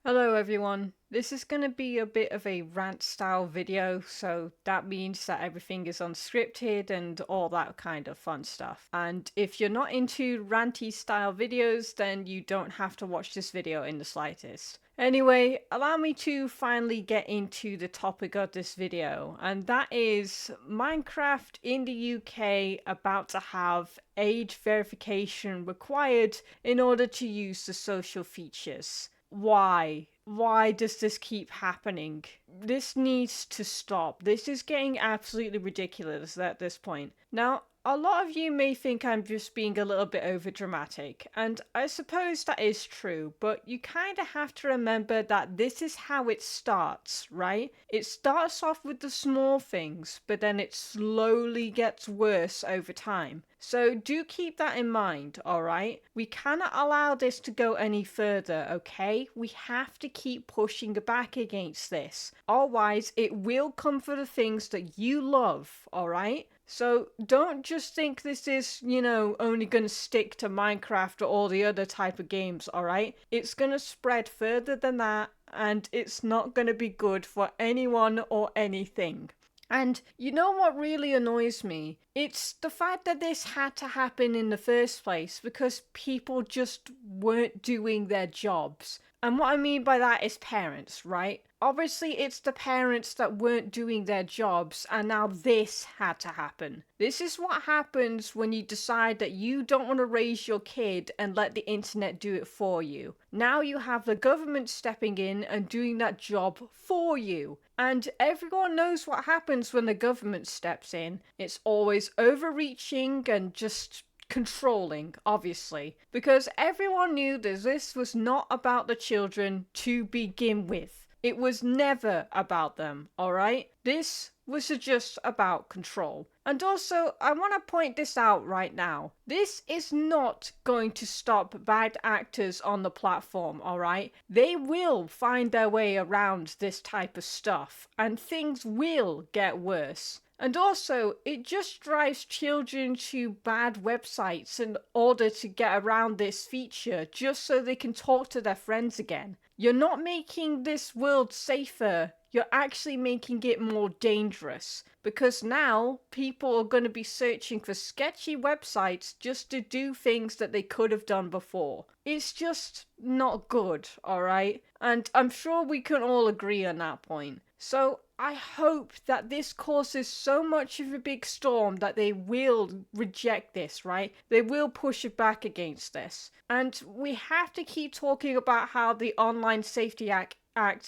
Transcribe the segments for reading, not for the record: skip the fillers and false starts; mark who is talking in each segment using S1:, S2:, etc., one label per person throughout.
S1: Hello everyone. This is going to be a bit of a rant style video, so that means that everything is unscripted and all that kind of fun stuff. And if you're not into ranty style videos, then you don't have to watch this video in the slightest. Anyway, allow me to finally get into the topic of this video, and that is Minecraft in the UK about to have age verification required in order to use the social features. Why? Why does this keep happening? This needs to stop. This is getting absolutely ridiculous at this point. Now, a lot of you may think I'm just being a little bit over dramatic, and I suppose that is true, but you kind of have to remember that this is how it starts, right? It starts off with the small things, but then it slowly gets worse over time. So do keep that in mind, alright? We cannot allow this to go any further, okay? We have to keep pushing back against this. Otherwise, it will come for the things that you love, alright? So don't just think this is, only going to stick to Minecraft or all the other type of games, alright? It's going to spread further than that, and it's not going to be good for anyone or anything. And you know what really annoys me? It's the fact that this had to happen in the first place because people just weren't doing their jobs. And what I mean by that is parents, right? Obviously, it's the parents that weren't doing their jobs, and now this had to happen. This is what happens when you decide that you don't want to raise your kid and let the internet do it for you. Now you have the government stepping in and doing that job for you. And everyone knows what happens when the government steps in. It's always overreaching and just controlling, obviously, because everyone knew that this was not about the children to begin with. It was never about them, alright? This was just about control. And also, I want to point this out right now. This is not going to stop bad actors on the platform, alright? They will find their way around this type of stuff, and things will get worse. And also, it just drives children to bad websites in order to get around this feature just so they can talk to their friends again. You're not making this world safer, you're actually making it more dangerous. Because now, people are going to be searching for sketchy websites just to do things that they could have done before. It's just not good, alright? And I'm sure we can all agree on that point. So, I hope that this causes so much of a big storm that they will reject this, right? They will push it back against this. And we have to keep talking about how the Online Safety Act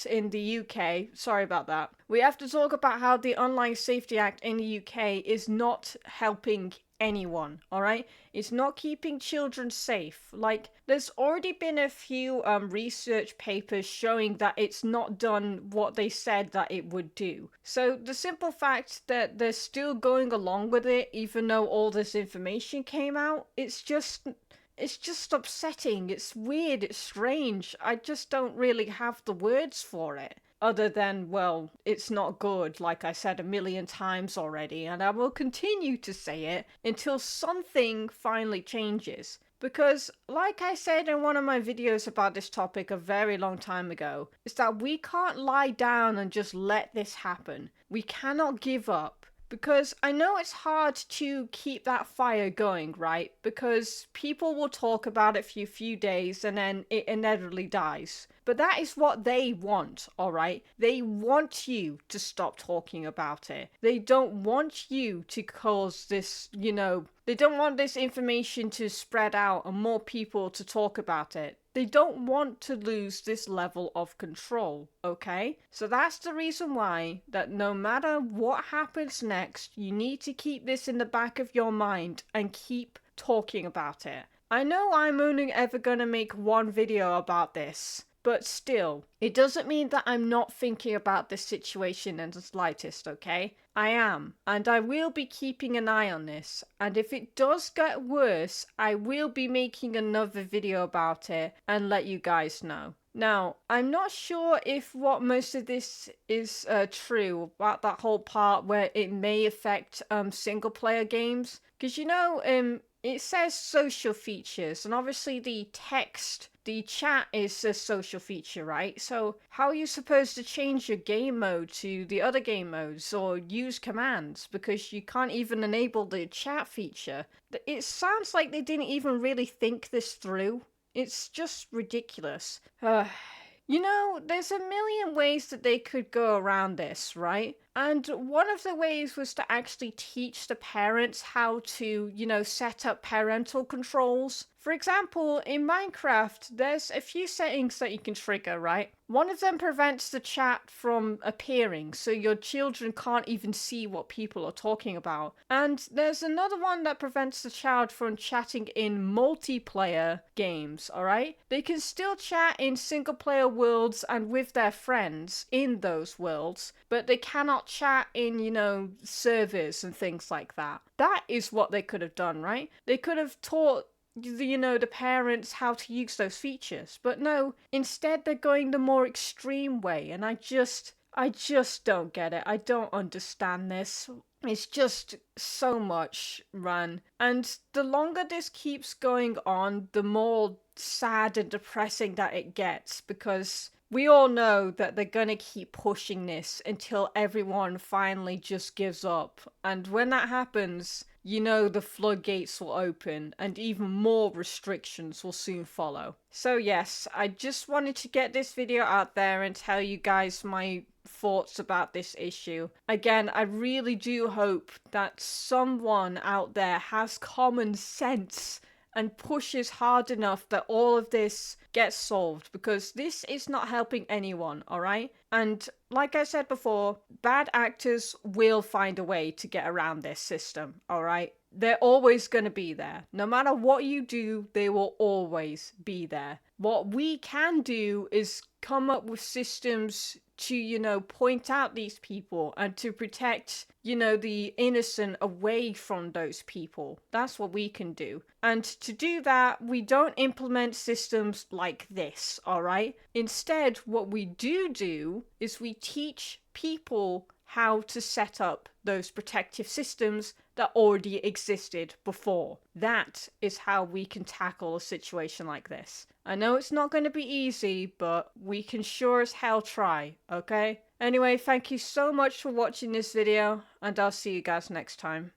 S1: in the UK, sorry about that. We have to talk about how the Online Safety Act in the UK is not helping anyone, alright? It's not keeping children safe. Like, there's already been a few research papers showing that it's not done what they said that it would do. So the simple fact that they're still going along with it, even though all this information came out, it's just upsetting. It's weird. It's strange. I just don't really have the words for it. Other than, well, it's not good, like I said a million times already, and I will continue to say it until something finally changes. Because, like I said in one of my videos about this topic a very long time ago, is that we can't lie down and just let this happen. We cannot give up. Because I know it's hard to keep that fire going, right? Because people will talk about it for a few days and then it inevitably dies. But that is what they want, alright? They want you to stop talking about it. They don't want you to cause this, they don't want this information to spread out and more people to talk about it. They don't want to lose this level of control, okay? So that's the reason why that no matter what happens next, you need to keep this in the back of your mind and keep talking about it. I know I'm only ever gonna make one video about this, but still, it doesn't mean that I'm not thinking about this situation in the slightest, okay? I am, and I will be keeping an eye on this, and if it does get worse, I will be making another video about it and let you guys know. Now, I'm not sure if what most of this is true about that whole part where it may affect single player games, because it says social features, and obviously the text the chat is a social feature, right? So how are you supposed to change your game mode to the other game modes or use commands because you can't even enable the chat feature? It sounds like they didn't even really think this through. It's just ridiculous. You know, there's a million ways that they could go around this, right? And one of the ways was to actually teach the parents how to, set up parental controls. For example, in Minecraft, there's a few settings that you can trigger, right? One of them prevents the chat from appearing, so your children can't even see what people are talking about. And there's another one that prevents the child from chatting in multiplayer games, alright? They can still chat in single player worlds and with their friends in those worlds, but they cannot chat in, servers and things like that. That is what they could have done, right? They could have taught the parents how to use those features. But no, instead they're going the more extreme way, and I just don't get it. I don't understand this. It's just so much run. And the longer this keeps going on, the more sad and depressing that it gets, because we all know that they're gonna keep pushing this until everyone finally just gives up. And when that happens, the floodgates will open and even more restrictions will soon follow. So yes, I just wanted to get this video out there and tell you guys my thoughts about this issue. Again, I really do hope that someone out there has common sense and pushes hard enough that all of this gets solved, because this is not helping anyone, alright? And like I said before, bad actors will find a way to get around this system, alright? They're always going to be there. No matter what you do, they will always be there. What we can do is come up with systems to, point out these people and to protect, the innocent away from those people. That's what we can do. And to do that, we don't implement systems like this, alright? Instead, what we do is we teach people how to set up those protective systems that already existed before. That is how we can tackle a situation like this. I know it's not going to be easy, but we can sure as hell try, okay? Anyway, thank you so much for watching this video, and I'll see you guys next time.